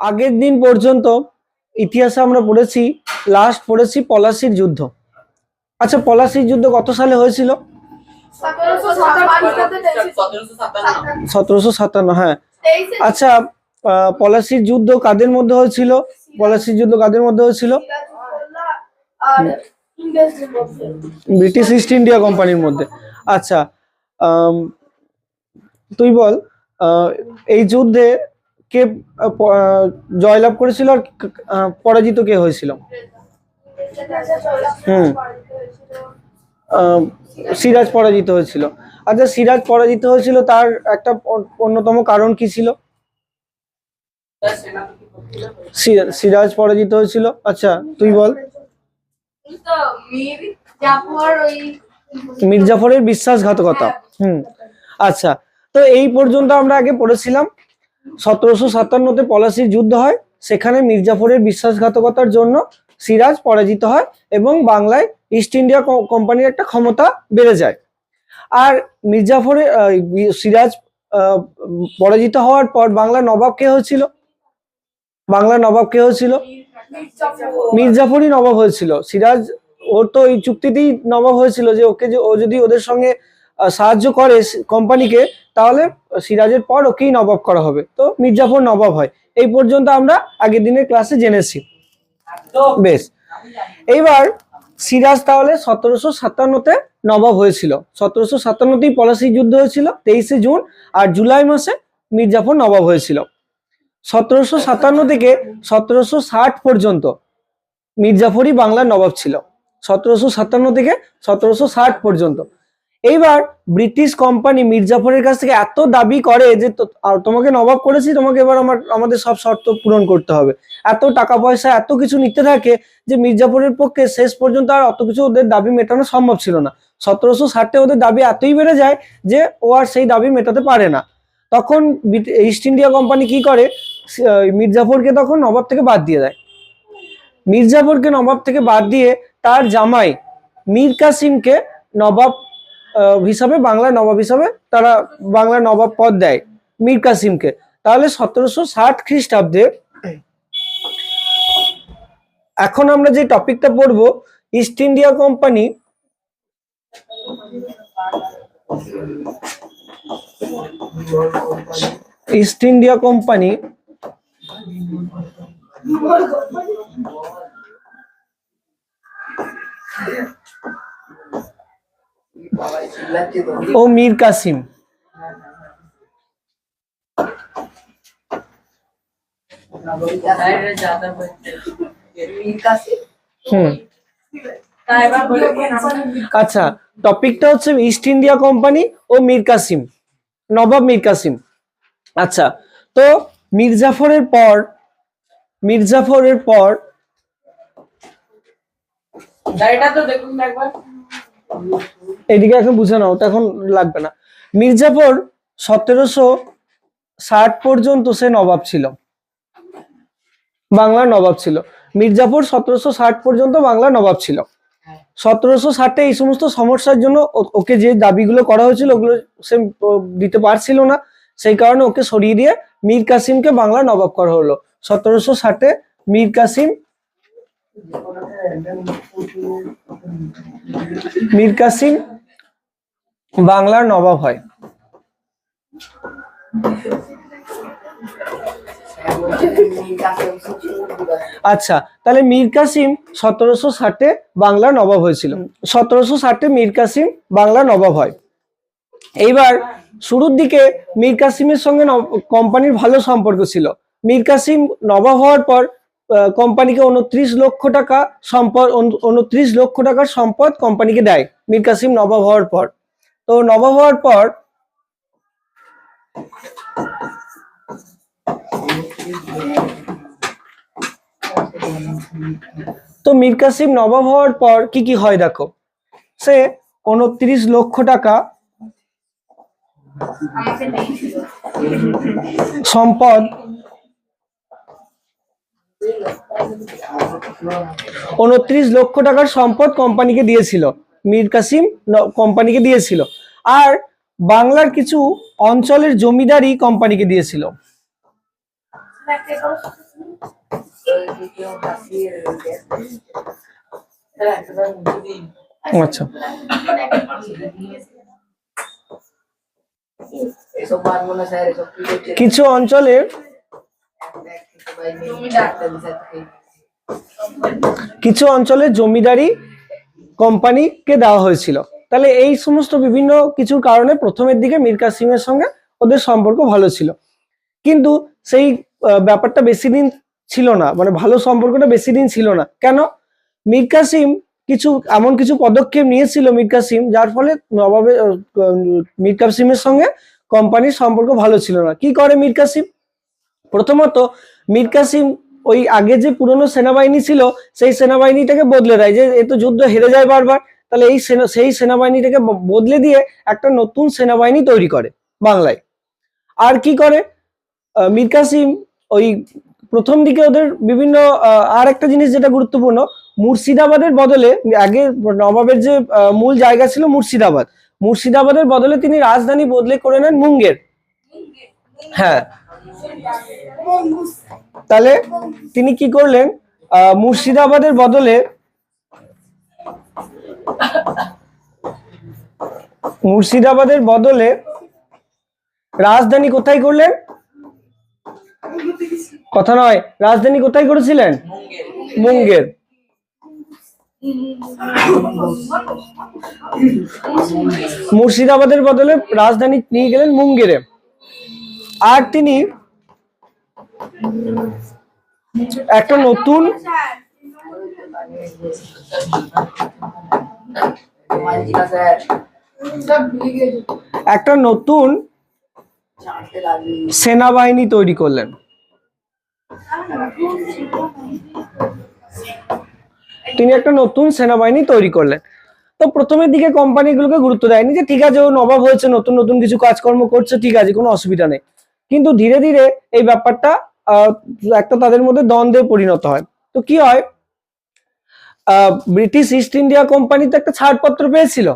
আগের দিন পর্যন্ত ইতিহাসে আমরা পড়েছি, লাস্ট পড়েছি পলাশির যুদ্ধ। আচ্ছা, পলাশির যুদ্ধ কত সালে হয়েছিল? 1757। হ্যাঁ, আচ্ছা, পলাশির যুদ্ধ কাদের মধ্যে হয়েছিল? পলাশির যুদ্ধ কাদের মধ্যে হয়েছিল? ব্রিটিশ ইস্ট ইন্ডিয়া কোম্পানির মধ্যে। আচ্ছা, তুই বল, এই যুদ্ধে কে জয়লাভ করেছিল আর পরাজিত কে হয়েছিল? সিরাজ পরাজিত হয়েছিল। আচ্ছা, সিরাজ পরাজিত হয়েছিল, তার একটা অন্যতম কারণ কি ছিল? সিরাজ পরাজিত হয়েছিল। আচ্ছা, তুই বল। মীর জাফরের বিশ্বাসঘাতকতা। আচ্ছা, তো এই পর্যন্ত আমরা আগে পড়েছিলাম 1757-তে পলাশির যুদ্ধ হয়, সেখানে মীর জাফরের বিশ্বাসঘাতকতার জন্য সিরাজ পরাজিত হয় এবং বাংলায় ইস্ট ইন্ডিয়া কোম্পানির একটা ক্ষমতা বেড়ে যায়। আর মীর জাফরের সিরাজ পরাজিত হওয়ার পর বাংলার নবাব কে হয়েছিল? বাংলার নবাব কে হয়েছিল? মীর জাফরই নবাব হয়েছিল। সিরাজ ওর তো এই চুক্তিতেই নবাব হয়েছিল যে ওকে, যে ও যদি ওদের সঙ্গে সাহায্য করে কোম্পানিকে, তাহলে সিরাজের পর ওকেই নবাব করা হবে। তো মীর জাফর নবাব হয়। এই পর্যন্ত আমরা আগের দিনের ক্লাসে জেনেছি। বেশ, এইবার সিরাজ তাহলে 1757-তে নবাব হয়েছিল। 1757-তেই পলাশির যুদ্ধ হয়েছিল 23শে জুন, আর জুলাই মাসে মীর জাফর নবাব হয়েছিল। 1757 থেকে 1760 পর্যন্ত মীর জাফরই বাংলার নবাব ছিল। 1757 থেকে 1760 পর্যন্ত। এইবার ব্রিটিশ কোম্পানি মীর জাফরের কাছ থেকে এত দাবি করে যে তোমাকে নবাব করেছি, তোমাকে এবার আমাদের সব শর্ত পূরণ করতে হবে। এত টাকা পয়সা, এত কিছু নিতে থাকে যে মীর জাফরের পক্ষে শেষ পর্যন্ত আর অত কিছু ওদের দাবি মেটানো সম্ভব ছিল না। 1760-এ ওদের দাবি এতই বেড়ে যায় যে ও আর সেই দাবি মেটাতে পারে না। তখন ইস্ট ইন্ডিয়া কোম্পানি কি করে, মীর জাফরকে তখন নবাব থেকে বাদ দিয়ে দেয়। মীর জাফরকে নবাব থেকে বাদ দিয়ে তার জামাই মীর কাসিমকে নবাব হিসাবে, বাংলার নবাব হিসাবে তারা বাংলার নবাব পদ দেয় মীর কাসিমকে। তাহলে 1760 খ্রিস্টাব্দে এখন আমরা যে টপিকটা পড়বো, East India Company East India Company ও মীর কাসিম। আচ্ছা, টপিকটা হচ্ছে ইস্ট ইন্ডিয়া কোম্পানি ও মীর কাসিম, নবাব মীর কাসিম। আচ্ছা, তো মীর জাফরের পর এদিকে এখন বুঝে নাও, ওটা এখন লাগবে না। মীর জাফর 1760 পর্যন্ত সে নবাব ছিল, বাংলার নবাব ছিল। মীর জাফর 1760 পর্যন্ত বাংলার নবাব ছিল। 1760-এ এই সমস্ত সমস্যার জন্য ওকে যে দাবিগুলো করা হয়েছিল ওগুলো সে দিতে পারছিল না, সেই কারণে ওকে সরিয়ে দিয়ে মীর কাসিমকে বাংলার নবাব করা হলো। 1760-এ মীর কাসিম বাংলার নবাব হয়। আচ্ছা, তাহলে মীর কাসিম 1760-এ বাংলার নবাব হয়েছিল। 1760-এ মীর কাসিম বাংলার নবাব হয়। এইবার শুরুর দিকে মীর কাসিমের সঙ্গে কোম্পানির ভালো সম্পর্ক ছিল। মীর কাসিম নবাব হওয়ার পর কোম্পানিকে 29 লক্ষ টাকা সম্পদ, 29 লক্ষ টাকার সম্পদ কোম্পানিকে দেয় মীর কাসিম নবাব হওয়ার পর। তো নবাব হওয়ার পর মীর কাসিম নবাব হওয়ার পর কি কি হয় দেখো, সে 29 লক্ষ টাকা সম্পদ, 29 লক্ষ টাকার সম্পদ কোম্পানিকে দিয়েছিল, মীর কাসিম কোম্পানিকে দিয়েছিল। আর বাংলার কিছু অঞ্চলের জমিদারি কোম্পানিকে দিয়েছিল। আচ্ছা, কিছু অঞ্চলে জমিদারি কোম্পানিকে দেওয়া হয়েছিল। তাহলে এই সমস্ত বিভিন্ন কিছু কারণে প্রথমের দিকে মীর কাসিমের সঙ্গে ওদের সম্পর্ক ভালো ছিল, কিন্তু সেই ব্যাপারটা বেশি দিন ছিল না, মানে ভালো সম্পর্কটা বেশি দিন ছিল না। কেন? মীর কাসিম এমন কিছু পদক্ষেপ নিয়েছিল মীর কাসিম, যার ফলে মীর কাসিমের সঙ্গে কোম্পানির সম্পর্ক ভালো ছিল না। কি করে মীর কাসিম? প্রথমত মীর কাসিম ওই আগে যে পুরনো সেনাবাহিনী ছিল সেই সেনাবাহিনীটাকে বদলে দেয়, যে এ তো যুদ্ধ হেরে যায় বারবার, তাহলে সেই সেনাবাহিনীটাকে বদলে দিয়ে একটা নতুন সেনাবাহিনী তৈরি করে বাংলায়। আর কি করে মীর কাসিম ওই প্রথম দিকে ওদের বিভিন্ন আর একটা জিনিস যেটা গুরুত্বপূর্ণ, মুর্শিদাবাদের বদলে, আগে নবাবের যে মূল জায়গা ছিল মুর্শিদাবাদের বদলে তিনি রাজধানী বদলে করে নেন মুঙ্গের। হ্যাঁ, তাহলে তিনি কি করলেন, মুর্শিদাবাদের বদলে রাজধানী কোথায় করলেন? কথা নয়, রাজধানী কোথায় করেছিলেন? মুঙ্গের। মুর্শিদাবাদের বদলে রাজধানী নিয়ে গেলেন মুঙ্গেরে। আর তিনি একটা নতুন সেনাবাহিনী তৈরি করলেন। তো প্রথমের দিকে কোম্পানিগুলোকে গুরুত্ব দেয়নি, যে ঠিক আছে ও নবাব হয়েছে, নতুন নতুন কিছু কাজকর্ম করছে, ঠিক আছে, কোনো অসুবিধা নেই। কিন্তু ধীরে ধীরে এই ব্যাপারটা একটা তাদের মধ্যে দ্বন্দ্বে পরিণত হয়। তো কি হয়, ব্রিটিশ ইস্ট ইন্ডিয়া কোম্পানি তো একটা ছাড়পত্র পেয়েছিল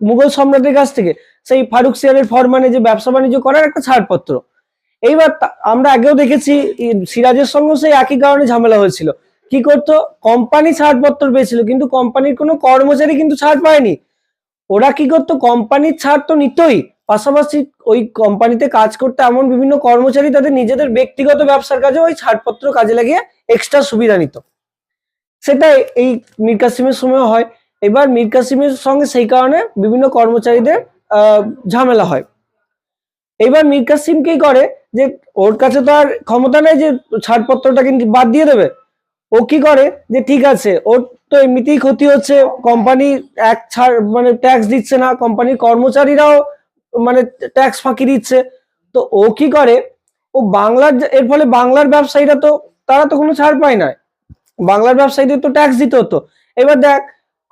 মুঘল সম্রাটের কাছ থেকে, সেই ফারুক সিয়ারের ফরমানে যে ব্যবসা বাণিজ্য করার একটা ছাড়পত্র। এইবার আমরা আগেও দেখেছি সিরাজের সঙ্গে সেই একই কারণে ঝামেলা হয়েছিল। কি করতো, কোম্পানি ছাড়পত্র পেয়েছিল কিন্তু কোম্পানির কোনো কর্মচারী কিন্তু ছাড় পায়নি। ওরা কি করতো, কোম্পানির ছাড় তো নিতই, পাশাপাশি ওই কোম্পানিতে কাজ করতে এমন বিভিন্ন কর্মচারী তাদের নিজেদের ব্যক্তিগত ব্যবসার কাজে ওই ছাড়পত্র কাজে লাগিয়ে এক্সট্রা সুবিধা নিত। সেটাই এই মীর কাসিমের সময় হয়। এবার মীর কাসিমের সঙ্গে সেই কারণে বিভিন্ন কর্মচারীদের ঝামেলা হয়। এবার মীর কাসিম কি করে, যে ওর কাছে তো আর ক্ষমতা নেই যে ছাড়পত্রটা কিন্তু বাদ দিয়ে দেবে। ও কি করে, যে ঠিক আছে ওর তো এমনিতেই ক্ষতি হচ্ছে, কোম্পানি মানে ট্যাক্স দিচ্ছে না, কোম্পানির কর্মচারীরাও মানে ট্যাক্স ফাঁকি দিচ্ছে। তো ও কি করে, ও এর ফলে বাংলার ব্যবসায়ীরা তো তারা তো কোনো ছাড় পায় না, বাংলার ব্যবসায়ীদের তো ট্যাক্স দিতে হতো। এবার দেখ,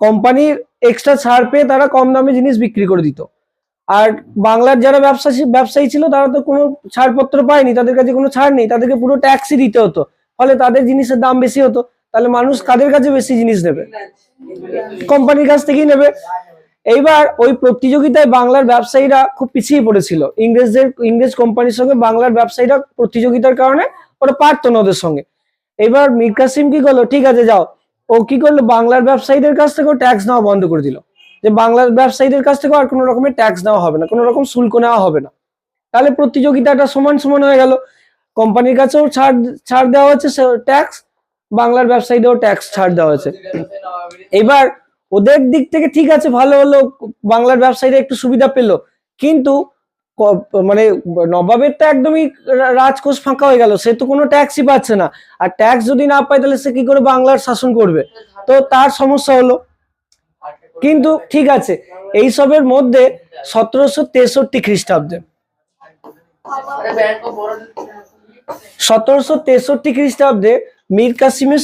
কোম্পানির এক্সট্রা ছাড় পেয়ে তারা কম দামে জিনিস বিক্রি করে দিত, আর বাংলার যারা ব্যবসায়ী ছিল তারা তো কোনো ছাড়পত্র পায়নি, তাদের কাছে কোনো ছাড় নেই, তাদেরকে পুরো ট্যাক্সই দিতে হতো, ফলে তাদের জিনিসের দাম বেশি হতো। তাহলে মানুষ কাদের কাছে বেশি জিনিস নেবে? কোম্পানির কাছ থেকেই নেবে। এইবার ওই প্রতিযোগিতায় বাংলার ব্যবসায়ীরা খুব পিছিয়ে পড়েছিল, ইংরেজ কোম্পানির সঙ্গে বাংলার ব্যবসায়ীরা প্রতিযোগিতার কারণে ওরা পারতো না ওদের সঙ্গে। এবার মীর কাসিম কি করলো, ঠিক আছে যাও, ও কি করলো, বাংলার ব্যবসায়ীদের কাছ থেকেও ট্যাক্স নেওয়া বন্ধ করে দিল, যে বাংলার ব্যবসায়ীদের কাছ থেকে আর কোনো রকমের ট্যাক্স নেওয়া হবে না, কোনো রকম শুল্ক নেওয়া হবে না। তাহলে প্রতিযোগিতাটা সমান সমান হয়ে গেল, কোম্পানির কাছেও ছাড় দেওয়া হচ্ছে ট্যাক্স, বাংলার ব্যবসায়ীদেরও ট্যাক্স ছাড় দেওয়া হয়েছে। এবার ওদের দিক থেকে ঠিক আছে, ভালো হলো, বাংলার ব্যবসায়ীরা একটু সুবিধা পেলো, কিন্তু মানে নবাবের তো একদমই রাজকোষ ফাঁকা হয়ে গেল, সে তো কোনো ট্যাক্সই পাচ্ছে না, আর ট্যাক্স যদি না পায় তাহলে সে কি করে বাংলার শাসন করবে? তো তার সমস্যা হলো। কিন্তু ঠিক আছে, এইসবের মধ্যে 1763 খ্রিস্টাব্দে 1763 খ্রিস্টাব্দে মীর কাসিমের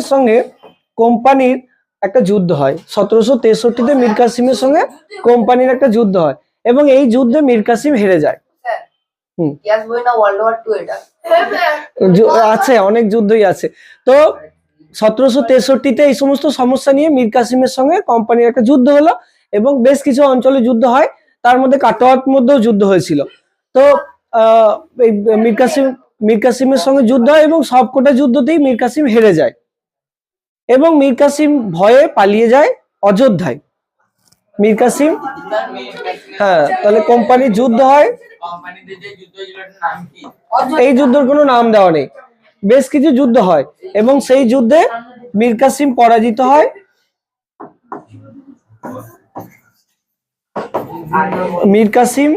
সঙ্গে কোম্পানির একটা যুদ্ধ হয়। 1763-তে মীর কাসিমের সঙ্গে কোম্পানির একটা যুদ্ধ হয় এবং এই যুদ্ধে মীর কাসিম হেরে যায়। আছে, অনেক যুদ্ধই আছে। তো 1763-তে এই সমস্ত সমস্যা নিয়ে মীর কাসিমের সঙ্গে কোম্পানির একটা যুদ্ধ হলো এবং বেশ কিছু অঞ্চলে যুদ্ধ হয়। তার মধ্যে কাটোয়ার মধ্যেও যুদ্ধ হয়েছিল। তো এই মীর কাসিমের সঙ্গে যুদ্ধ হয় এবং সবকটা যুদ্ধতেই মীর কাসিম হেরে যায় এবং মীর কাসিম ভয়ে পালিয়ে যায় অযোধ্যায়। মীর কাসিম, হ্যাঁ, তাহলে কোম্পানির যুদ্ধ হয়। এই যুদ্ধের কোনো নাম দেওয়া নেই, বেশ কিছু যুদ্ধ হয় এবং সেই যুদ্ধে মীর কাসিম পরাজিত হয়। মীর কাসিম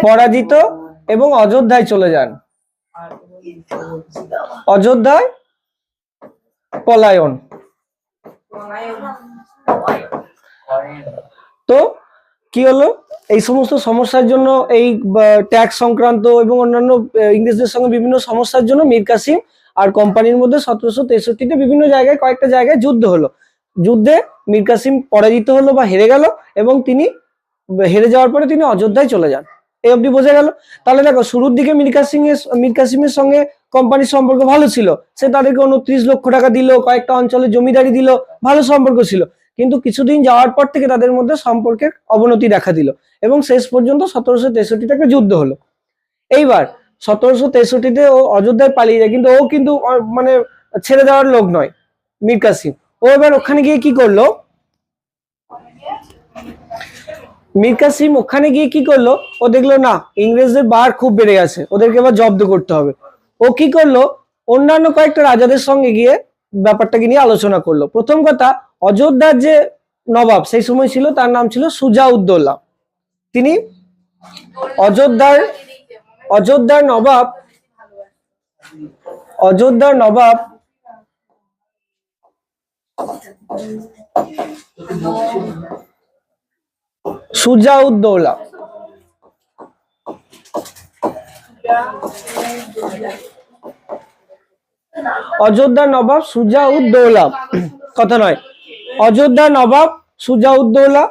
পরাজিত এবং অযোধ্যায় চলে যান। অযোধ্যায় পলায়ন। তো কি হলো, এই সমস্ত সমস্যার জন্য, এই ট্যাক্স সংক্রান্ত এবং অন্যান্য ইংরেজদের সঙ্গে বিভিন্ন সমস্যার জন্য মীর কাসিম আর কোম্পানির মধ্যে 1763-তে বিভিন্ন জায়গায়, কয়েকটা জায়গায় যুদ্ধ হলো। যুদ্ধে মীর কাসিম পরাজিত হলো বা হেরে গেল এবং তিনি হেরে যাওয়ার পরে তিনি অযোধ্যায় চলে যান। এই অবধি বোঝা গেল। তাহলে দেখো, শুরুর দিকে মীর কাসিমের সঙ্গে কোম্পানির সম্পর্ক ভালো ছিল, সে তাদেরকে 29 লক্ষ টাকা দিল, কয়েকটা অঞ্চলে জমিদারি দিল, ভালো সম্পর্ক ছিল। কিন্তু কিছুদিন যাওয়ার পর থেকে তাদের মধ্যে সম্পর্কের অবনতি দেখা দিল এবং শেষ পর্যন্ত 1763 একটা যুদ্ধ হলো। এইবার 1763-তে ও অযোধ্যায় পালিয়ে যায়, কিন্তু ও কিন্তু মানে ছেড়ে দেওয়ার লোক নয় মীর কাসিম। ও এবার ওখানে গিয়ে কি করলো, মীর কাসিম ওখানে গিয়ে কি করলো, ও দেখলো না ইংরেজদের বার খুব বেড়ে গেছে, ওদেরকে এবার জব্দ করতে হবে। ও কি করলো, অন্যান্য কয়েকটা রাজাদের সঙ্গে গিয়ে ব্যাপারটাকে নিয়ে আলোচনা করলো। প্রথম কথা, অযোধ্যার যে নবাব সেই সময় ছিল, তার নাম ছিল সুজা-উদ-দৌলা। তিনি অযোধ্যার নবাব সুজা-উদ-দৌলা। অযোধ্যার নবাব সুজা-উদ-দৌলা, কথা নয়, অযোধ্যার নবাব সুজা-উদ-দৌলা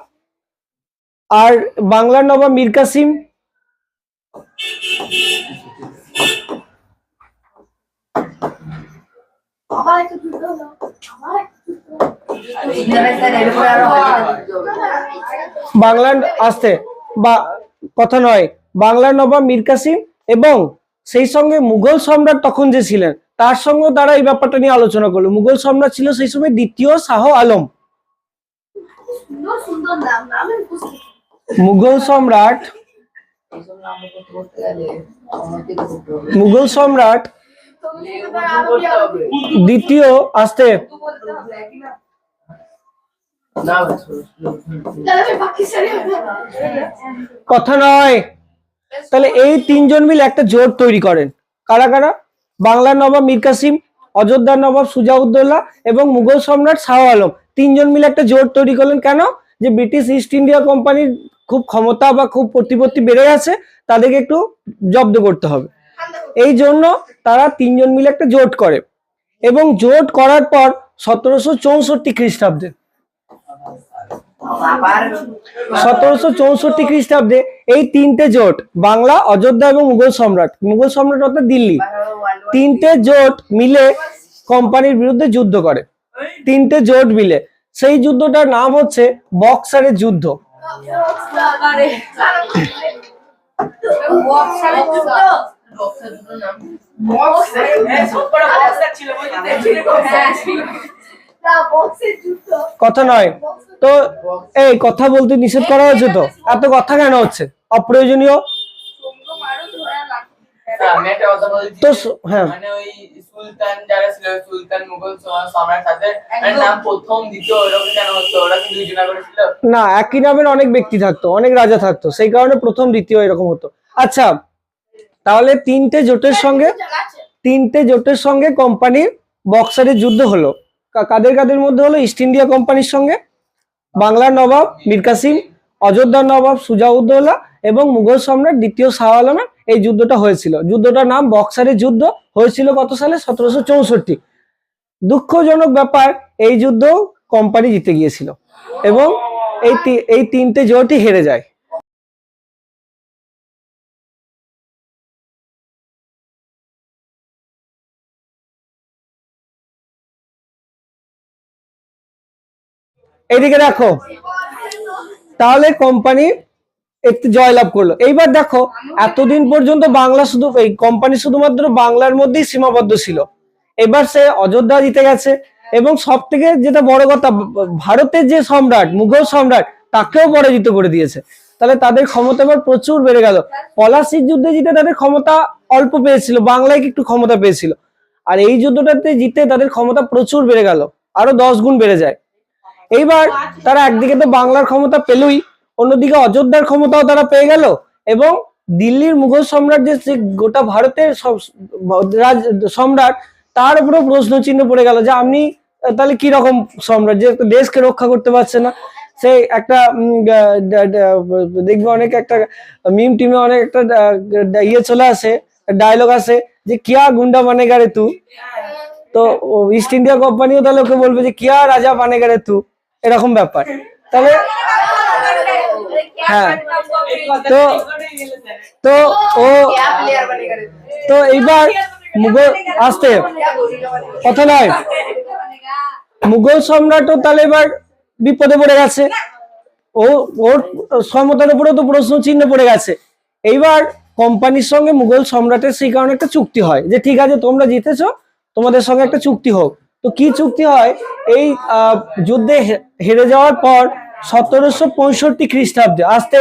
আর বাংলার নবাব মীর কাসিম। বাংলার আসতে বা কথা নয়, বাংলার নবাব মীর কাসিম এবং সেই সঙ্গে মুঘল সম্রাট তখন যে ছিলেন তার সঙ্গে তারা এই ব্যাপারটা নিয়ে আলোচনা করলো। মুঘল সম্রাট ছিল সেই সময় দ্বিতীয় শাহ আলম। মুঘল সম্রাট দ্বিতীয়, আসতে কথা নয়, তাহলে এই তিনজন মিলে একটা জোট তৈরি করেন। কারা কারা? বাংলার নবাব মীর কাসিম, অযোধ্যার নবাব সুজা-উদ-দৌলা এবং মুঘল সম্রাট শাহ আলম, তিনজন মিলে একটা জোট তৈরি করলেন। কেন? যে ব্রিটিশ ইস্ট ইন্ডিয়া কোম্পানির খুব ক্ষমতা বা খুব প্রতিপত্তি বেড়ে গেছে, তাদেরকে একটু জব্দ করতে হবে। এই জন্য তারা তিনজন মিলে একটা জোট করে এবং জোট করার পর 1764 খ্রিস্টাব্দে 1764 খ্রিস্টাব্দে এই তিনটে জোট, বাংলা, অযোধ্যা এবং মুঘল সম্রাট অর্থাৎ দিল্লি, তিনটে জোট মিলে কোম্পানির বিরুদ্ধে যুদ্ধ করে। তিনটে জোট মিলে, সেই যুদ্ধটার নাম হচ্ছে বক্সারের যুদ্ধ। কথা নয় তো, এই কথা বলতে নিষেধ করা হয়েছে তো, এত কথা কেন হচ্ছে অপ্রয়োজনীয়? তো হ্যাঁ, মানে ওই সুলতান যারা ছিল, সুলতান মুঘল সম্রাট, তাদের নাম প্রথম দ্বিতীয় এরকম কেন হতো? ওরা কি দুই জনা করে ছিল? না, একই নামের অনেক ব্যক্তি থাকতো, অনেক রাজা থাকতো, সেই কারণে প্রথম দ্বিতীয় এরকম হতো। আচ্ছা, তাহলে তিনটে জোটের সঙ্গে কোম্পানির বক্সারের যুদ্ধ হলো। কাদের কাদের মধ্যে হলো? ইস্ট ইন্ডিয়া কোম্পানির সঙ্গে বাংলার নবাব মীর কাসিম, অযোধ্যার নবাব সুজা-উদ-দৌলা এবং মুঘল সম্রাট দ্বিতীয় শাহ আলমের এই যুদ্ধটা হয়েছিল। যুদ্ধটার নাম বক্সারের যুদ্ধ। হয়েছিল কত সালে? 1764। দুঃখজনক ব্যাপার, এই যুদ্ধ কোম্পানি জিতে গিয়েছিল এবং এই তিনটে জোটই হেরে যায়। এইদিকে দেখো, তাহলে কোম্পানি একটু জয়লাভ করলো। এইবার দেখো, এতদিন পর্যন্ত বাংলা শুধু এই কোম্পানি শুধুমাত্র বাংলার মধ্যেই সীমাবদ্ধ ছিল, এবার সে অযোধ্যা জিতে গেছে। এবং সব থেকে যেটা বড় কথা, ভারতের যে সম্রাট, মুঘল সম্রাট, তাকেও পরাজিত করে দিয়েছে। তাহলে তাদের ক্ষমতা এবার প্রচুর বেড়ে গেল। পলাশির যুদ্ধে জিতে তাদের ক্ষমতা অল্প পেয়েছিল, বাংলায় একটু ক্ষমতা পেয়েছিল, আর এই যুদ্ধটাতে জিতে তাদের ক্ষমতা প্রচুর বেড়ে গেল, আরো 10 গুণ বেড়ে যায়। এইবার তারা একদিকে তো বাংলার ক্ষমতা পেলই, অন্যদিকে অযোধ্যার ক্ষমতাও তারা পেয়ে গেল। এবং দিল্লির মুঘল সম্রাট যে গোটা ভারতের সম্রাট, তার উপরে প্রশ্ন চিহ্ন পড়ে গেল যে আপনি তাহলে কি রকম সম্রাট, যে দেশকে রক্ষা করতে পারছে না। সে একটা দেখবে অনেক একটা মিম টিমে অনেক একটা ইয়ে চলে আসে, ডায়লগ আছে যে কিয়া গুন্ডা বানেগা রে তু। তো ইস্ট ইন্ডিয়া কোম্পানিও তাহলে ওকে বলবে যে কিয়া রাজা বানেগা রে তু, এরকম ব্যাপার। তাহলে হ্যাঁ, তো তো ও তো এইবার মুঘল আসতে কথা নয়, মুঘল সম্রাটও তাহলে এবার বিপদে পড়ে গেছে, ওর ক্ষমতার উপরেও তো প্রশ্ন চিহ্ন পড়ে গেছে। এইবার কোম্পানির সঙ্গে মুঘল সম্রাটের সেই কারণে একটা চুক্তি হয় যে ঠিক আছে তোমরা জিতেছো, তোমাদের সঙ্গে একটা চুক্তি হোক। তো কি চুক্তি হয়? এই যুদ্ধে হেরে যাওয়ার পর 1765 খ্রিস্টাব্দে আসতে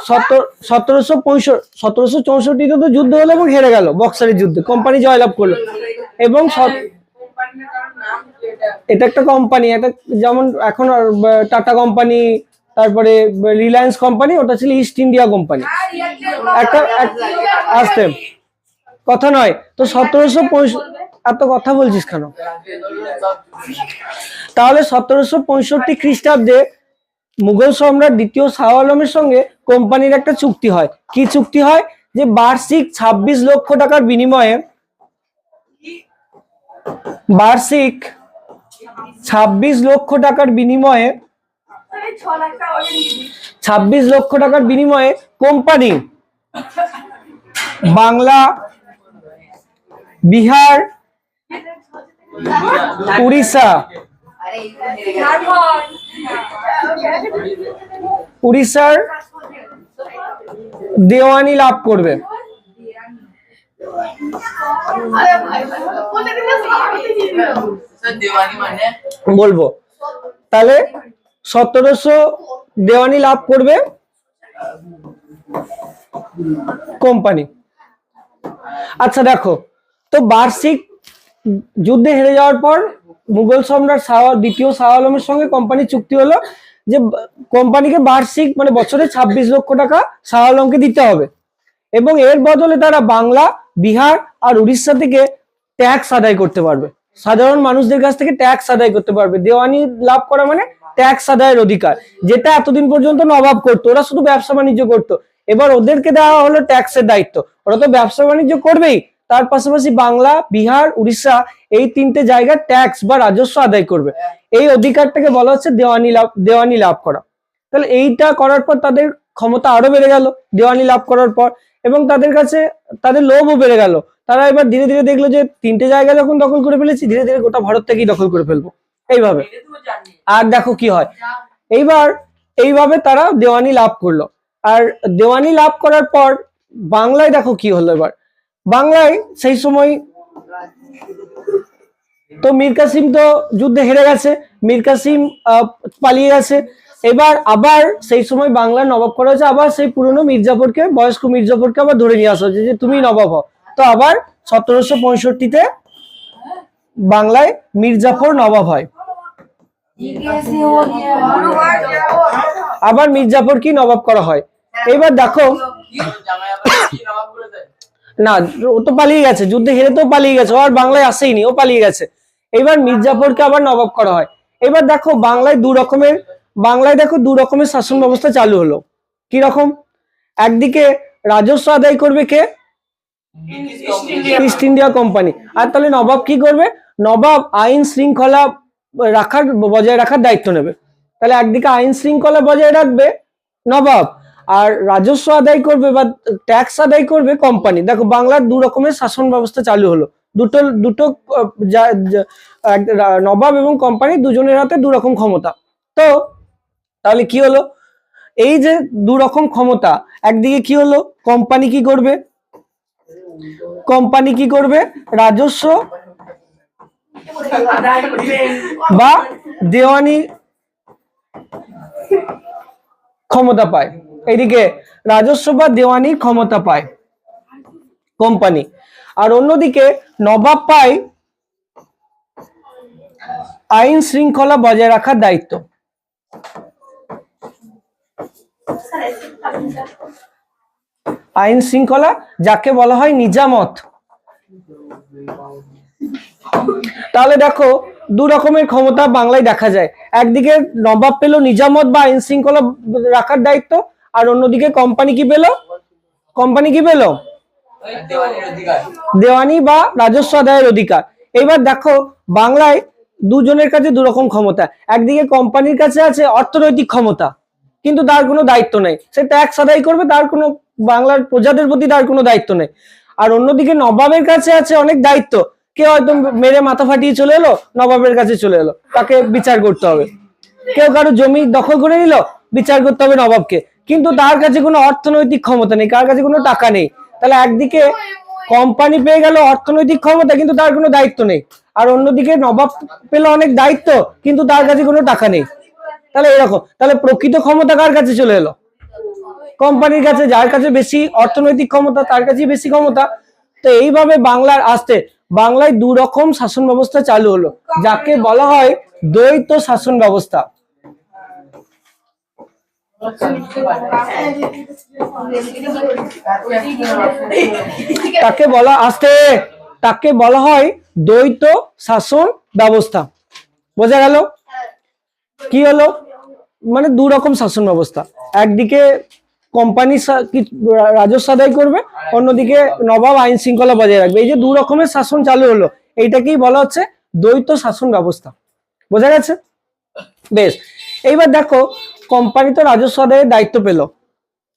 1764 তো যুদ্ধ হলো এবং হেরে গেল, বক্সারের যুদ্ধে কোম্পানি জয়লাভ করলো। এবং এটা একটা কোম্পানি, এটা যেমন এখন টাটা কোম্পানি, তারপরে রিলায়েন্স কোম্পানি, ওটা ছিল ইস্ট ইন্ডিয়া কোম্পানি। একটা আসতে কথা নয়, তো 1765 এত কথা বলছিস কেন? তাহলে 1765 খ্রিস্টাব্দে মুঘল সম্রাট দ্বিতীয় শাহ আলমের সঙ্গে কোম্পানির একটা চুক্তি হয়। কি চুক্তি হয়? যে বার্ষিক 26 লক্ষ টাকার বিনিময়ে, বার্ষিক 26 লক্ষ টাকার বিনিময়ে 26 লক্ষ টাকার বিনিময়ে কোম্পানি বাংলা, বিহার, উড়িষ্যার দেওয়ানি লাভ করবে। বলবো তাহলে 1700 দেওয়ানি লাভ করবে কোম্পানি। আচ্ছা দেখো, তো বার্ষিক যুদ্ধে হেরে যাওয়ার পর মুঘল সম্রাট দ্বিতীয় শাহ আলমের সঙ্গে কোম্পানি চুক্তি হলো যে কোম্পানিকে বার্ষিক মানে বছরে 26 লক্ষ টাকা শাহ আলমকে দিতে হবে, এবং এর বদলে তারা বাংলা, বিহার আর উড়িষ্যা থেকে ট্যাক্স আদায় করতে পারবে, সাধারণ মানুষদের কাছ থেকে ট্যাক্স আদায় করতে পারবে। দেওয়ানি লাভ করা মানে ট্যাক্স আদায়ের অধিকার, যেটা এতদিন পর্যন্ত নবাব করতো, ওরা শুধু ব্যবসা বাণিজ্য করতো। এবার ওদেরকে দেওয়া হলো ট্যাক্সের দায়িত্ব, ওরা তো ব্যবসা বাণিজ্য করবেই, তার পাশাপাশি বাংলা, বিহার, উড়িষ্যা এই 3টে জায়গার ট্যাক্স বা রাজস্ব আদায় করবে। এই অধিকারটাকে বলা হচ্ছে দেওয়ানি লাভ করা। তাহলে এইটা করার পর তাদের ক্ষমতা আরো বেড়ে গেল দেওয়ানি লাভ করার পর, এবং তাদের কাছে তাদের লোভও বেড়ে গেল। তারা এবার ধীরে ধীরে দেখলো যে 3টে জায়গা যখন দখল করে ফেলেছি, ধীরে ধীরে গোটা ভারত থেকেই দখল করে ফেলবো, এইভাবে। আর দেখো কি হয়, এইভাবে তারা দেওয়ানি লাভ করলো। আর দেওয়ানি লাভ করার পর বাংলায় দেখো কি হলো। এবার বাংলায় সেই সময় তো মীর কাসিম তো যুদ্ধে হেরে গেছে, মীর কাসিম পালিয়ে গেছে। এবার আবার সেই সময় বাংলার নবাব করা হয়েছে, আবার সেই পুরনো মির্জাফরকে, বয়স্ক মির্জাফরকে আবার ধরে নিয়ে আসা হয়েছে যে তুমি নবাব হও। তো আবার 1765 বাংলায় মির্জাফর নবাব হয়। আবার মির্জাফর কি নবাব করা হয়। এবার দেখো না, ও তো পালিয়ে গেছে, যুদ্ধে হেরে তো পালিয়ে গেছে, ও আর বাংলায় আসেইনি, ও পালিয়ে গেছে। এবার মির্জাফরকে আবার নবাব করা হয়। এবার দেখো বাংলায় দু রকমের শাসন ব্যবস্থা চালু হলো। কি রকম? একদিকে রাজস্ব আদায় করবে কে? East India Company. আর তাহলে নবাব কি করবে? নবাব আইন শৃঙ্খলা বজায় রাখার দায়িত্ব নেবে। তাহলে একদিকে আইন শৃঙ্খলা বজায় রাখবে নবাব, আর রাজস্ব আদায় করবে বা ট্যাক্স আদায় করবে কোম্পানি। দেখো বাংলার 2 রকমের শাসন ব্যবস্থা চালু হলো, দুটো নবাব এবং কোম্পানি দুজনের হাতে দু রকম ক্ষমতা। তো তাহলে কি হলো, এই যে দু রকম ক্ষমতা, একদিকে কি হলো, কোম্পানি কি করবে, কোম্পানি কি করবে, রাজস্ব বা দেওয়ানি ক্ষমতা পায়, এইদিকে রাজস্ব বা দেওয়ানির ক্ষমতা পায় কোম্পানি, আর অন্যদিকে নবাব পায় আইন শৃঙ্খলা বজায় রাখার দায়িত্ব। আইন শৃঙ্খলা যাকে বলা হয় নিজামত। তাহলে দেখো দু রকমের ক্ষমতা বাংলায় দেখা যায়, একদিকে নবাব পেল নিজামত বা আইন শৃঙ্খলা রাখার দায়িত্ব, আর অন্যদিকে কোম্পানি কি পেল, কোম্পানি কি পেল, দেওয়ানি বা রাজস্ব আদায়ের অধিকার। এবার দেখো বাংলায় দুজনের কাছে দু রকম ক্ষমতা, একদিকে কোম্পানির কাছে আছে অর্থনৈতিক ক্ষমতা, কিন্তু তার কোনো দায়িত্ব নেই, সে ট্যাক্স আদায় করবে, তার কোনো বাংলার প্রজাদের প্রতি তার কোনো দায়িত্ব নেই। আর অন্যদিকে নবাবের কাছে আছে অনেক দায়িত্ব, কেউ হয়তো মেরে মাথা ফাটিয়ে চলে এলো, নবাবের কাছে চলে এলো, তাকে বিচার করতে হবে। কেউ কারো জমি দখল করে নিল, বিচার করতে হবে নবাবকে, কিন্তু তার কাছে কোনো অর্থনৈতিক ক্ষমতা নেই, কার কাছে কোনো টাকা নেই। তাহলে একদিকে কোম্পানি পেয়ে গেল অর্থনৈতিক ক্ষমতা, কিন্তু তার কোনো দায়িত্ব নেই, আর অন্যদিকে নবাব পেল অনেক দায়িত্ব, কিন্তু তার কাছে কোনো টাকা নেই। তাহলে এরকম, তাহলে প্রকৃত ক্ষমতা কার কাছে চলে এলো, কোম্পানির কাছে, যার কাছে বেশি অর্থনৈতিক ক্ষমতা তার কাছেই বেশি ক্ষমতা। তো এইভাবে বাংলার আসতে বাংলায় দু রকম শাসন ব্যবস্থা চালু হলো, যাকে বলা হয় দ্বৈত শাসন ব্যবস্থা। তাকে বলা হয় দ্বৈত শাসন ব্যবস্থা। বোঝা গেল কি হলো, মানে দু রকম শাসন ব্যবস্থা, একদিকে কোম্পানি রাজস্ব আদায় করবে, অন্যদিকে নবাব আইন শৃঙ্খলা বজায় রাখবে। এই যে দু রকমের শাসন চালু হলো, এইটাকেই বলা হচ্ছে দ্বৈত শাসন ব্যবস্থা। বোঝা গেছে? বেশ, এইবার দেখো কোম্পানি তো রাজস্ব আদায়ের দায়িত্ব পেল,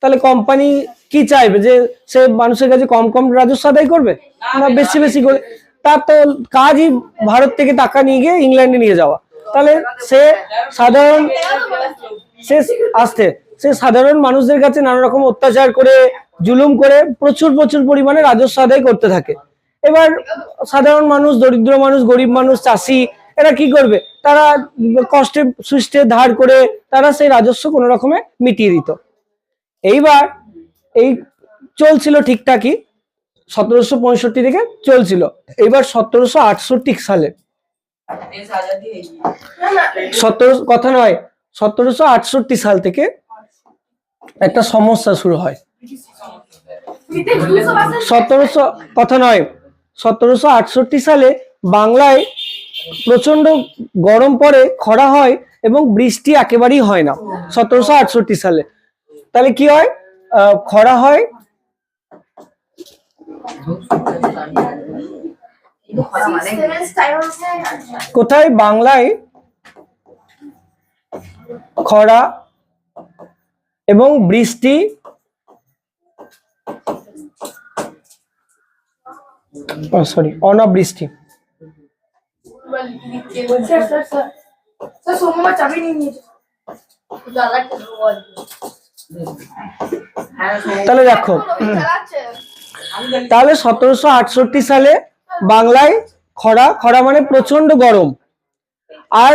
তাহলে কোম্পানি কি চাইবে, যে সে মানুষের কাছে কম কম রাজস্ব আদায় করবে না বেশি বেশি করে? তার তো কাজই ভারত থেকে টাকা নিয়ে গিয়ে ইংল্যান্ডে নিয়ে যাওয়া। তাহলে সে সাধারণ মানুষদের কাছে নানা রকম অত্যাচার করে, জুলুম করে প্রচুর প্রচুর পরিমাণে রাজস্ব আদায় করতে থাকে। এবার সাধারণ মানুষ, দরিদ্র মানুষ, গরিব মানুষ, চাষি, এরা কি করবে, তারা কষ্টে সুষ্টে ধার করে তারা সেই রাজস্ব কোনো রকমে মিটিয়ে দিত। এইবার এই চলছিল ঠিকঠাকই, 1765 থেকে চলছিল। এবার 1768 সালে, 1768 সাল থেকে একটা সমস্যা শুরু হয়। 1768 সালে বাংলায় প্রচন্ড গরম পড়ে, খরা হয় এবং বৃষ্টি একেবারেই হয় না 1768 সালে। তাহলে কি হয়, খরা হয়, কোথায়, বাংলায় খরা এবং বৃষ্টি অনাবৃষ্টি। তাহলে দেখো, তাহলে 1768 সালে বাংলায় খরা মানে প্রচন্ড গরম, আর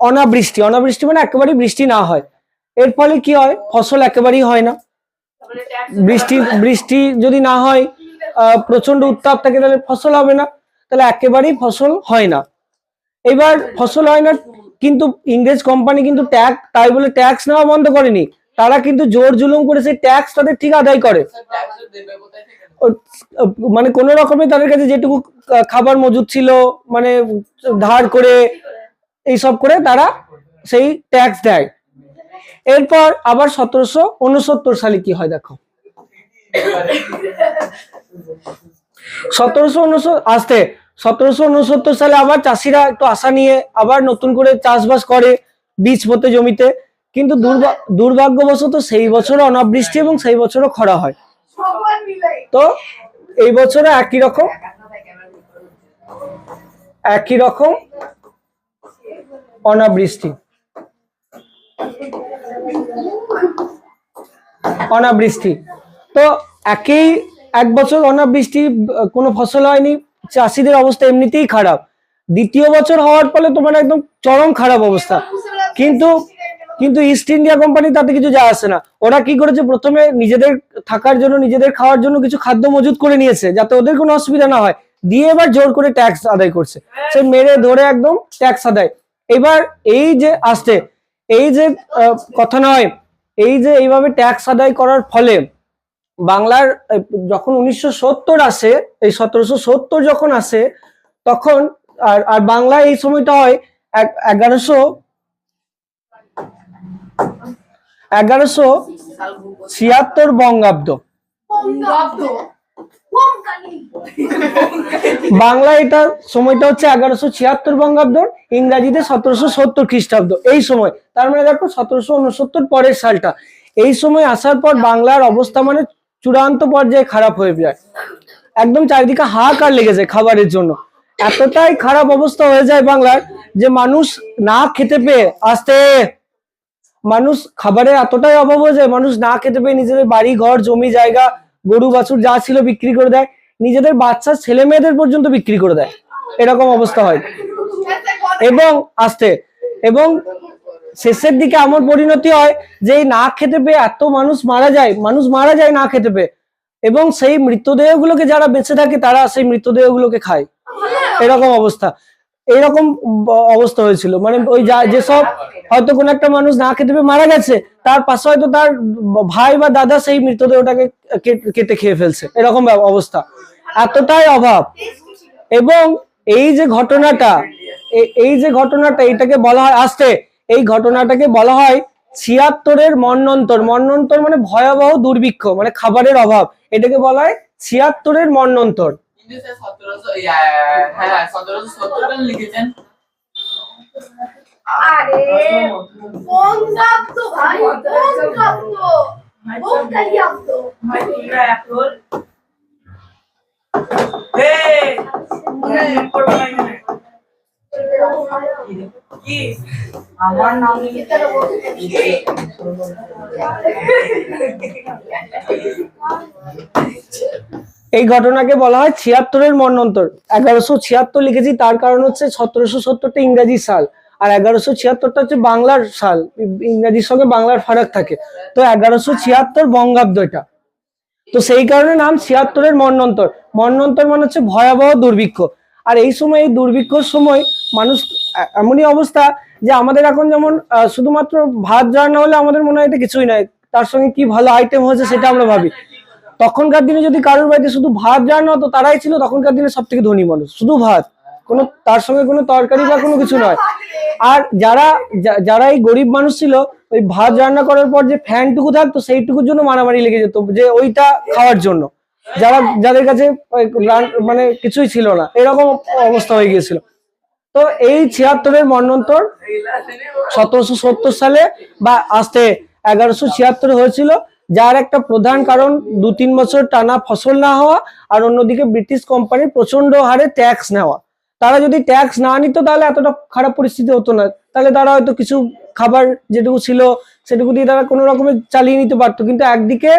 অনাবৃষ্টি মানে একেবারেই বৃষ্টি না হয়। এর ফলে কি হয়, ফসল একেবারেই হয় না। বৃষ্টি যদি না হয়, প্রচন্ড উত্তাপ থাকে, তাহলে ফসল হবে না, তাহলে একেবারেই ফসল হয় না। এবার ফসল হয় না, কিন্তু ইংরেজ কোম্পানি কিন্তু তাই বলে ট্যাক্স নেওয়া বন্ধ করেনি, তারা কিন্তু জোর জুলুম করে সেই ট্যাক্স তাদের ঠিক আদায় করে। মানে কোন রকমে তাদের কাছে যেটুকু খাবার মজুদ ছিল, মানে ধার করে এইসব করে তারা সেই ট্যাক্স দেয়। এরপর আবার 1769 সালে কি হয় দেখো, 1769 সালে আবার চাষিরা একটু আশা নিয়ে আবার নতুন করে চাষবাস করে, বীজ পোতে জমিতে, কিন্তু দুর্ভাগ্যবশত সেই বছরও অনাবৃষ্টি এবং সেই বছরও খরা হয়। তো এই বছরে একই রকম অনাবৃষ্টি। অনাবৃষ্টি তো একই এক বছর অনাবৃষ্টি, কোনো ফসল হয়নি, চাষিদের অবস্থা এমনিতেই খারাপ। দ্বিতীয় বছর হওয়ার ফলে তোমার একদম চরম খারাপ অবস্থা। কিন্তু কিন্তু ইস্ট ইন্ডিয়া কোম্পানি তাতে কিছু যায় আসে না। ওরা কি করেছে, প্রথমে নিজেদের থাকার জন্য, নিজেদের খাওয়ার জন্য কিছু খাদ্য মজুত করে নিয়েছে যাতে ওদের কোনো অসুবিধা না হয়, দিয়ে এবার জোর করে ট্যাক্স আদায় করছে, সে মেরে ধরে একদম ট্যাক্স আদায়। এবার এই যে আসতে, এই যে কথা নয়, এই যে এইভাবে ট্যাক্স আদায় করার ফলে বাংলার যখন 1970 আসে, এই 1770 যখন আসে তখন আর বাংলা এই সময়টা হয় 1176 বঙ্গাব্দ। বাংলা এটা সময়টা হচ্ছে 1176 বঙ্গাব্দ, ইংরাজিতে 1770 খ্রিস্টাব্দ। এই সময় তার মানে দেখো 1769 পরের সালটা। এই সময় আসার পর বাংলার অবস্থা মানে চূড়ান্ত পর্যায়ে খারাপ হয়ে যায়, একদম চারিদিকে হাহাকার লেগে যায় খাবারের জন্য। এতটাই খারাপ অবস্থা হয়ে যায় বাংলার যে মানুষ না খেতে পেয়ে মানুষ খাবারের এতটাই অভাব হয়ে যায়, মানুষ না খেতে পেয়ে নিজেদের বাড়ি ঘর জমি জায়গা গরু বাছুর যা ছিল বিক্রি করে দেয়, নিজেদের বাচ্চা ছেলে মেয়েদের পর্যন্ত বিক্রি করে দেয়, এরকম অবস্থা হয়। এবং শেষের দিকে এমন পরিণতি হয় যে না খেতে পেয়ে এত মানুষ মারা যায় না খেতে পেয়ে, এবং সেই মৃতদেহগুলোকে যারা বেঁচে থাকে তারা সেই মৃতদেহগুলোকে খায়, এরকম অবস্থা। এইরকম অবস্থা হয়েছিল, মানে ওই যেসব হয়তো কোন একটা মানুষ না খেতে পেয়ে মারা গেছে, তার পাশে হয়তো তার ভাই বা দাদা সেই মৃতদেহটাকে কেটে খেয়ে ফেলছে, এরকম অবস্থা, এতটাই অভাব। এবং এই যে ঘটনাটা এটাকে বলা হয় এই ঘটনাটাকে বলা হয় 76-এর মন্বন্তর। মন্বন্তর মানে ভয়াবহ দুর্ভিক্ষ, মানে খাবারের অভাব, এটাকে বলা হয় 76-এর মন্বন্তর। আমার নাম এই ঘটনাকে বলা হয় 76-এর মন্বন্তর। 1176 লিখেছি তার কারণ হচ্ছে 1770টা ইংরাজি সাল, আর 1176টা হচ্ছে বাংলার সাল, ইংরাজির সঙ্গে বাংলার ফারাক থাকে, তো 1176 বঙ্গাব্দ এটা, তো সেই কারণে নাম 76-এর মন্বন্তর। মন্বন্তর মানে হচ্ছে ভয়াবহ দুর্ভিক্ষ। আর এই সময়, এই দুর্ভিক্ষর সময় মানুষ এমনই অবস্থা যে আমাদের এখন যেমন শুধুমাত্র ভাত রান্না হলে আমাদের মনে হয় এটা কিছুই নয়, তার সঙ্গে কি ভালো আইটেম হয়েছে সেটা আমরা ভাবি। তখনকার দিনে যদি কারোর বাড়িতে শুধু ভাত রান্না হতো, তারাই ছিল তখনকার দিনে সব থেকে ধনী মানুষ, শুধু ভাত, কোনো তার সঙ্গে কোনো তরকারি বা কোনো কিছু নয়। আর যারা এই গরিব মানুষ ছিল, ওই ভাত রান্না করার পর যে ফ্যানটুকু থাকতো সেইটুকুর জন্য মারামারি লেগে যেত, যে ওইটা খাওয়ার জন্য, যাদের কাছে মানে কিছুই ছিল না, এরকম অবস্থা হয়ে গিয়েছিল। তো এই 76-এর মন্বন্তর 1770 সালে বা 1176 হয়েছিল, যার একটা প্রধান কারণ 2-3 বছর টানা ফসল না হওয়া, আর অন্যদিকে ব্রিটিশ কোম্পানির প্রচন্ড হারে ট্যাক্স নেওয়া। তারা যদি ট্যাক্স না নিত তাহলে এতটা খারাপ পরিস্থিতি হতো না, তাহলে তারা হয়তো কিছু খাবার যেটুকু ছিল সেটুকু দিয়ে তারা কোনো রকমের চালিয়ে নিতে পারতো। কিন্তু একদিকে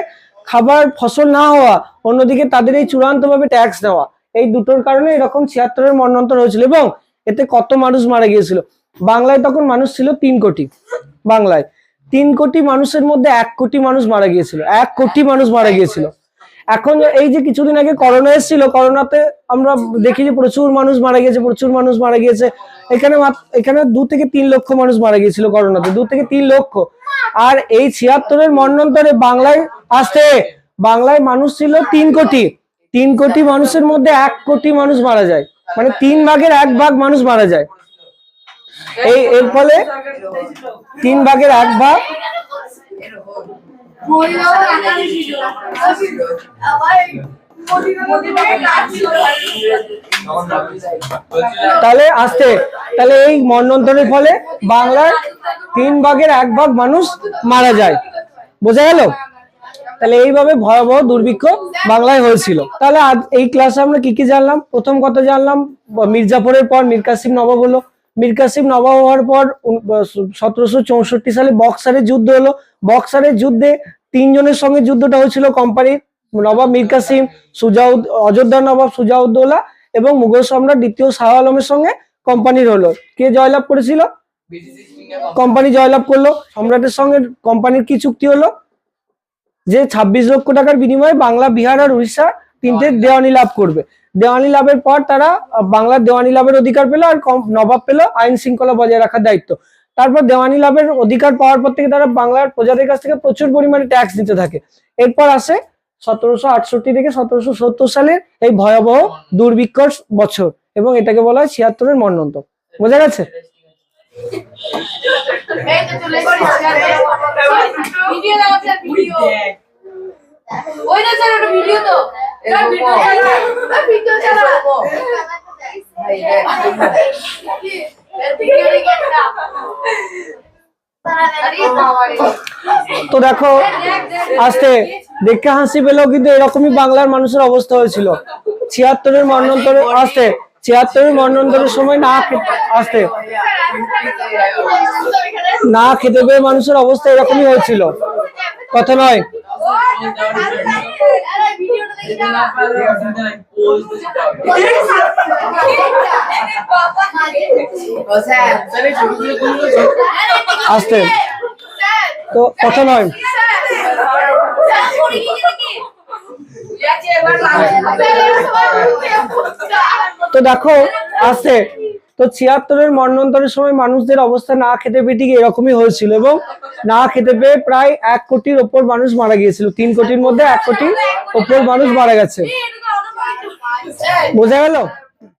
খাবার ফসল না হওয়া, অন্যদিকে তাদের এই চূড়ান্তভাবে ট্যাক্স নেওয়া, এই দুটোর কারণে এরকম 76-এর মন্বন্তর হয়েছিল। এবং এতে কত মানুষ মারা গিয়েছিল, বাংলায় তখন মানুষ ছিল 3 কোটি, বাংলায় 3 কোটি মানুষের মধ্যে 1 কোটি মানুষ মারা গিয়েছিল, 1 কোটি মানুষ মারা গিয়েছিল। এখন এই যে কিছুদিন আগে করোনা এসেছিল, করোনাতে আমরা দেখি যে প্রচুর মানুষ মারা গিয়েছে। এখানে 2 থেকে 3 লক্ষ মানুষ মারা গিয়েছিল করোনাতে, 2 থেকে 3 লক্ষ। আর এই 76-এর মন্বন্তরে বাংলায় মানুষ ছিল 3 কোটি, 3 কোটি মানুষের মধ্যে 1 কোটি মানুষ মারা যায়, মানে 3 ভাগের 1 ভাগ মানুষ মারা যায়। এর ফলে 3 ভাগের 1 ভাগ তাহলে এই মন্বন্তরের ফলে বাংলার 3 ভাগের 1 ভাগ মানুষ মারা যায়, বোঝা গেল? তাহলে এইভাবে ভয়াবহ দুর্ভিক্ষ বাংলায় হয়েছিল। তাহলে আজ এই ক্লাসে আমরা কি কি জানলাম? প্রথম কথা জানলাম মির্জাফরের পর মীর কাসিম নবাব হলো। মীর কাসিম নবাব হওয়ার পর 1764 সালে বক্সারের যুদ্ধ হলো। বক্সারের যুদ্ধে তিনজনের সঙ্গে যুদ্ধটা হয়েছিল কোম্পানির, নবাব মীর কাসিম, অযোধ্যার নবাব সুজাউদ্দৌলা এবং মুঘল সম্রাট দ্বিতীয় শাহ আলমের সঙ্গে কোম্পানির হলো। কে জয়লাভ করেছিল? কোম্পানি জয়লাভ করলো। সম্রাটের সঙ্গে কোম্পানির কি চুক্তি হলো? যে 26 লক্ষ টাকার বিনিময়ে বাংলা, বিহার আর উড়িষ্যা তিনটে দেওয়ানি লাভ করবে। দেওয়ানি লাভের পর তারা বাংলার দেওয়ানি লাভের অধিকার পেল, আর নবাব পেল আইন শৃঙ্খলা বজায় রাখার দায়িত্ব। তারপর দেওয়ানি লাভের অধিকার পাওয়ার পর থেকে তারা বাংলার প্রজাদের কাছ থেকে প্রচুর পরিমাণে ট্যাক্স দিতে থাকে। এরপর আসে 1768 থেকে 1770 সালের এই ভয়াবহ দুর্ভিক্ষর বছর, এবং এটাকে বলা হয় 76-এর মন্বন্তর। বোঝা গেছে? তো দেখো, আস্তে দেখে হাসি পেলেও কিন্তু এরকমই বাংলার মানুষের অবস্থা হয়েছিল 76-এর মন্বন্তরে। আসতে 76-এর মন্বন্তরের সময় না খেতে পেয়ে মানুষের অবস্থা এরকমই হয়েছিল, কথা নয়? আসতে তো কথা নয়। তো দেখো আসতে তো 76-এর মন্বন্তরের সময় মানুষদের অবস্থা না খেতে পেয়ে ঠিক এরকমই হয়েছিল, এবং না খেতে পেয়ে প্রায় 1 কোটির ওপর মানুষ মারা গিয়েছিল। 3 কোটির মধ্যে 1 কোটির ওপর মানুষ মারা গেছে। বোঝা গেল?